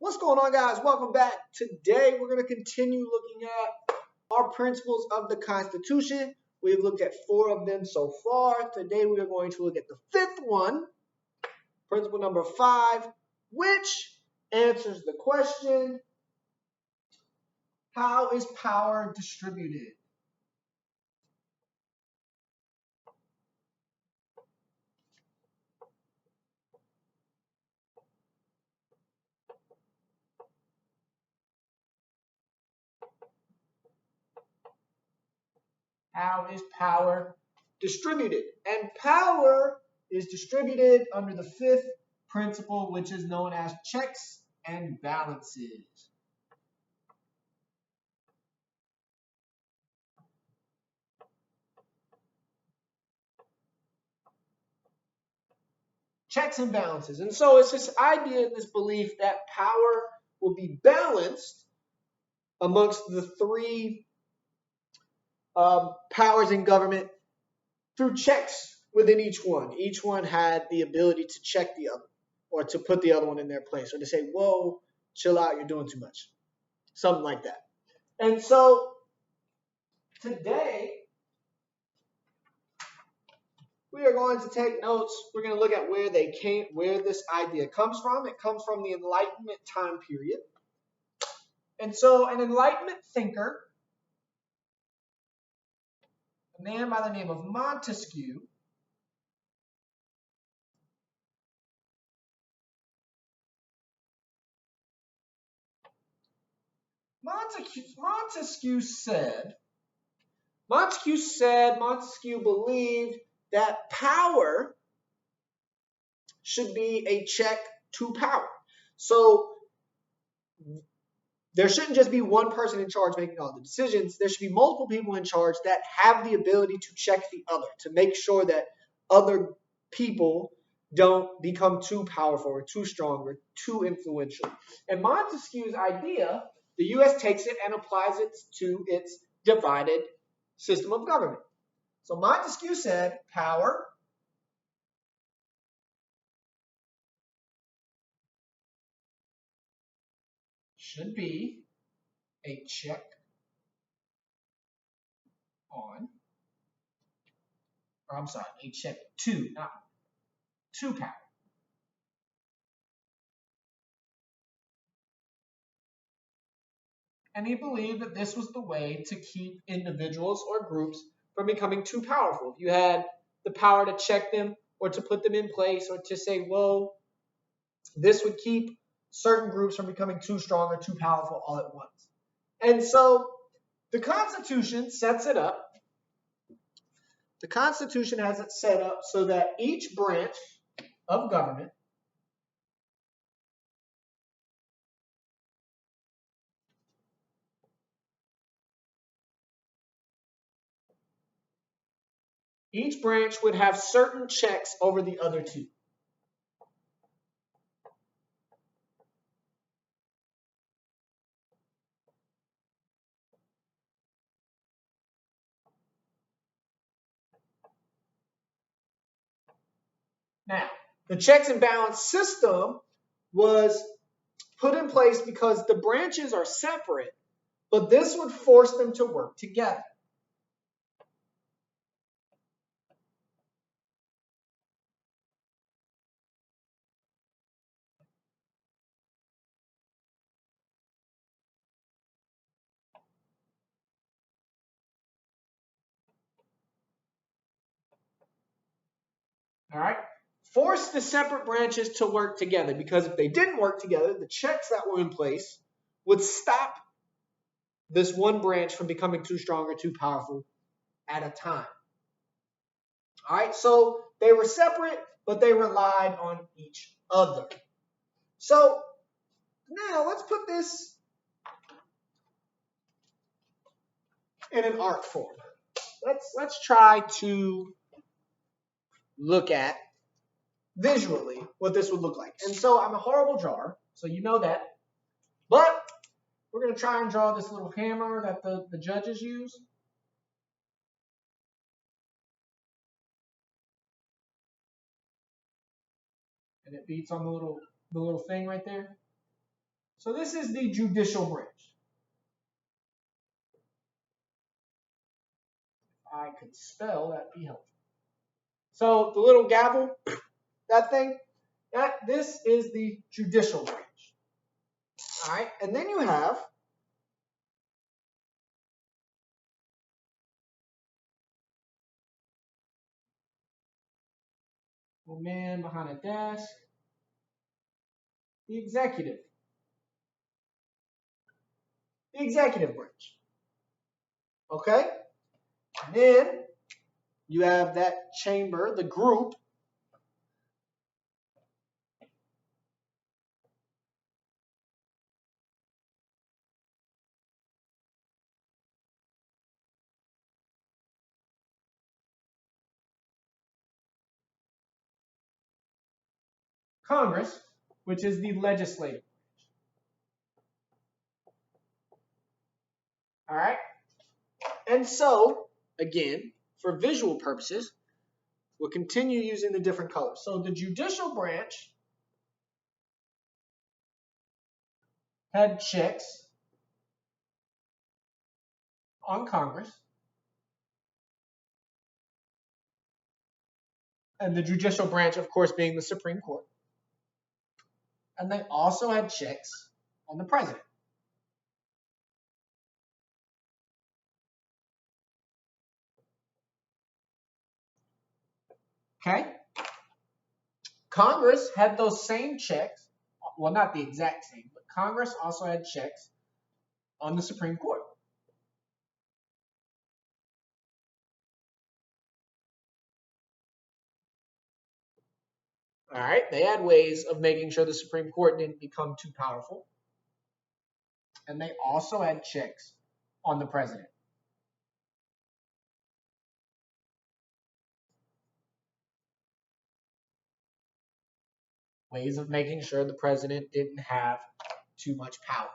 What's going on, guys? Welcome back. Today, we're going to continue looking at our principles of the Constitution. We've looked at 4 of them so far. Today, we are going to look at the 5th one, principle number 5, which answers the question, how is power distributed? How is power distributed? And power is distributed under the 5th principle, which is known as checks and balances. Checks and balances. And so it's this idea and this belief that power will be balanced amongst the 3 powers in government through checks within each one. Each one had the ability to check the other or to put the other one in their place or to say, whoa, chill out, you're doing too much. Something like that. And so today, we are going to take notes. We're going to look at where this idea comes from. It comes from the Enlightenment time period. And so an Enlightenment thinker, a man by the name of Montesquieu, Montesquieu believed that power should be a check to power. So there shouldn't just be one person in charge making all the decisions. There should be multiple people in charge that have the ability to check the other, to make sure that other people don't become too powerful or too strong or too influential. And Montesquieu's idea, the U.S. takes it and applies it to its divided system of government. So Montesquieu said power should be a check on, or I'm sorry, a check to, not to power. And he believed that this was the way to keep individuals or groups from becoming too powerful. If you had the power to check them or to put them in place or to say, whoa, this would keep certain groups from becoming too strong or too powerful all at once. And so the Constitution sets it up. The Constitution has it set up so that each branch of government would have certain checks over the other 2. Now, the checks and balance system was put in place because the branches are separate, but this would force them to work together. All right? Force the separate branches to work together, because if they didn't work together, the checks that were in place would stop this one branch from becoming too strong or too powerful at a time. All right, so they were separate, but they relied on each other. So now let's put this in an art form. Let's try to look at visually what this would look like. And so I'm a horrible drawer, so you know that. But we're going to try and draw this little hammer that the judges use. And it beats on the little thing right there. So this is the judicial branch. If I could spell, that'd be helpful. So the little gavel, that thing, this is the judicial branch. All right, and then you have the man behind a desk, the executive branch. Okay, and then you have that chamber, the group. Congress, which is the legislative branch. All right, and so again, for visual purposes, we'll continue using the different colors. So the judicial branch had checks on Congress, and the judicial branch, of course, being the Supreme Court. And they also had checks on the president. Okay? Congress had those same checks, well, not the exact same, but Congress also had checks on the Supreme Court. All right, they had ways of making sure the Supreme Court didn't become too powerful. And they also had checks on the president. Ways of making sure the president didn't have too much power.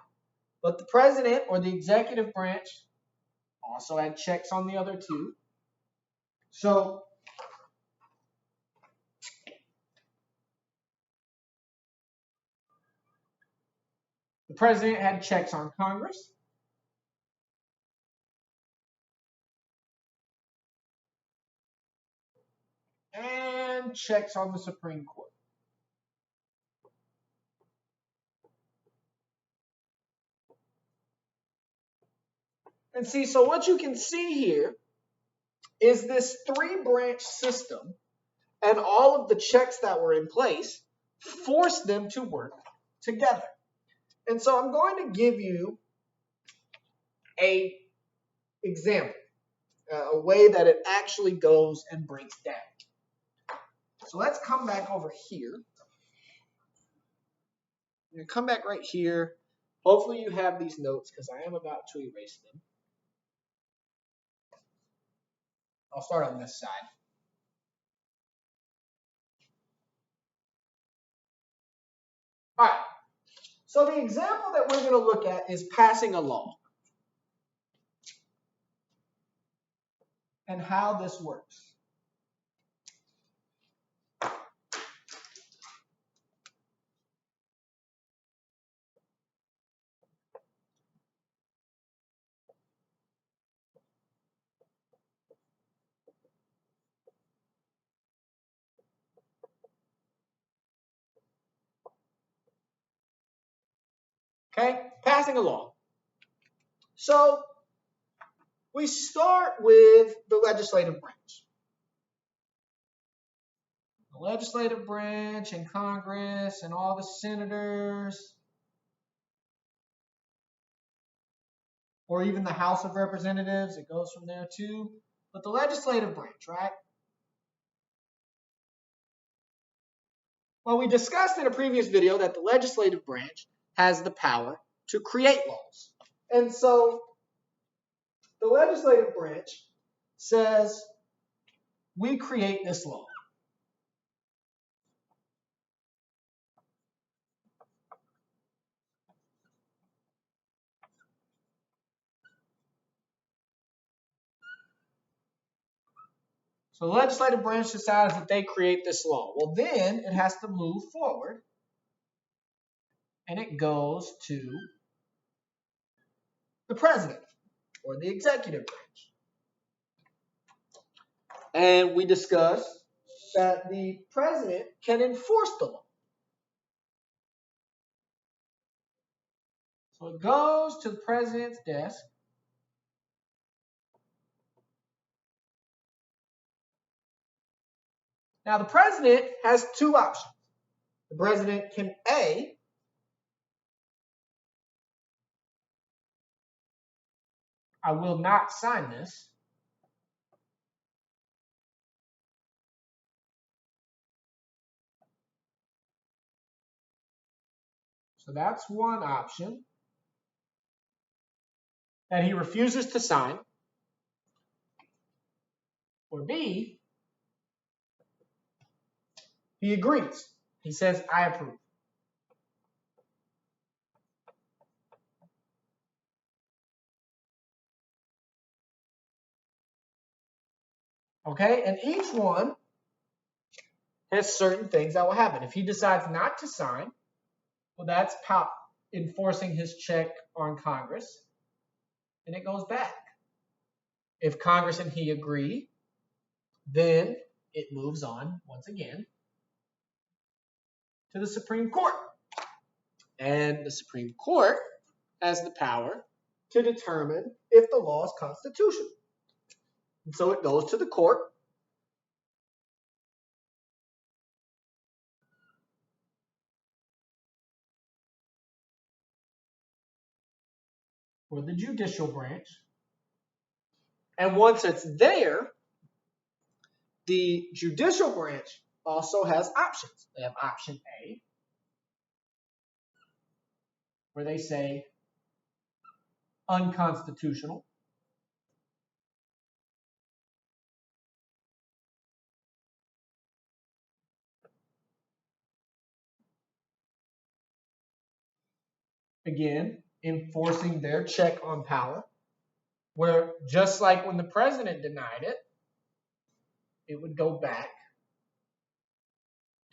But the president or the executive branch also had checks on the other two. So the president had checks on Congress. And checks on the Supreme Court. And see, so what you can see here is this three-branch system, and all of the checks that were in place forced them to work together. And so I'm going to give you an example, a way that it actually goes and breaks down. So let's come back over here. I'm going to come back right here. Hopefully you have these notes because I am about to erase them. I'll start on this side. All right. So the example that we're going to look at is passing a law and how this works. Okay, passing a law. So we start with the legislative branch. The legislative branch and Congress and all the senators, or even the House of Representatives, it goes from there too. But the legislative branch, right? Well, we discussed in a previous video that the legislative branch has the power to create laws. And so the legislative branch says, we create this law. So the legislative branch decides that they create this law. Well, then it has to move forward and it goes to the president or the executive branch. And we discussed that the president can enforce the law. So it goes to the president's desk. Now the president has two options. The president can A, I will not sign this. So that's one option that he refuses to sign. Or B, he agrees. He says, I approve. Okay, and each one has certain things that will happen. If he decides not to sign, well, that's enforcing his check on Congress, and it goes back. If Congress and he agree, then it moves on once again to the Supreme Court. And the Supreme Court has the power to determine if the law is constitutional. And so it goes to the court. Or the judicial branch. And once it's there, the judicial branch also has options. They have option A, where they say unconstitutional. Again, enforcing their check on power, where just like when the president denied it, it would go back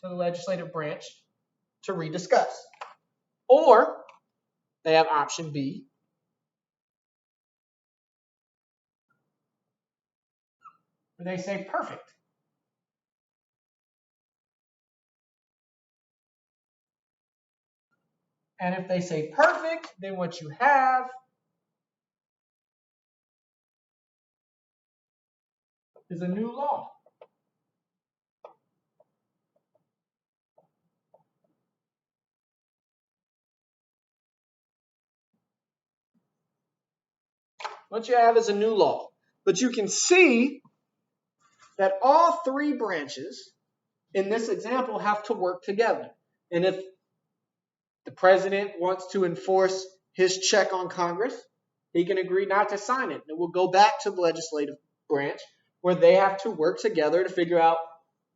to the legislative branch to rediscuss. Or they have option B, where they say perfect. And if they say perfect, then what you have is a new law. What you have is a new law. But you can see that all three branches in this example have to work together. And if the president wants to enforce his check on Congress, he can agree not to sign it. It will go back to the legislative branch where they have to work together to figure out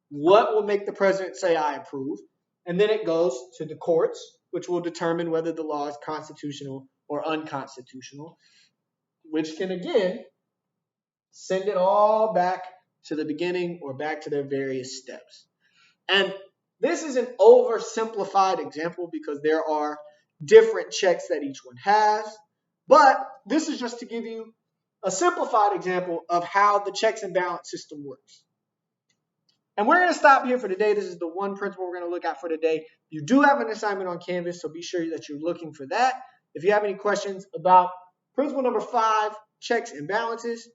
what will make the president say, I approve. And then it goes to the courts, which will determine whether the law is constitutional or unconstitutional, which can, again, send it all back to the beginning or back to their various steps. And this is an oversimplified example because there are different checks that each one has. But this is just to give you a simplified example of how the checks and balance system works. And we're going to stop here for today. This is the one principle we're going to look at for today. You do have an assignment on Canvas, so be sure that you're looking for that. If you have any questions about principle number 5, checks and balances,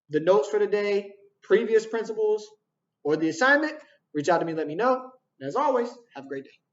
the notes for today, previous principles, or the assignment, reach out to me, let me know. And as always, have a great day.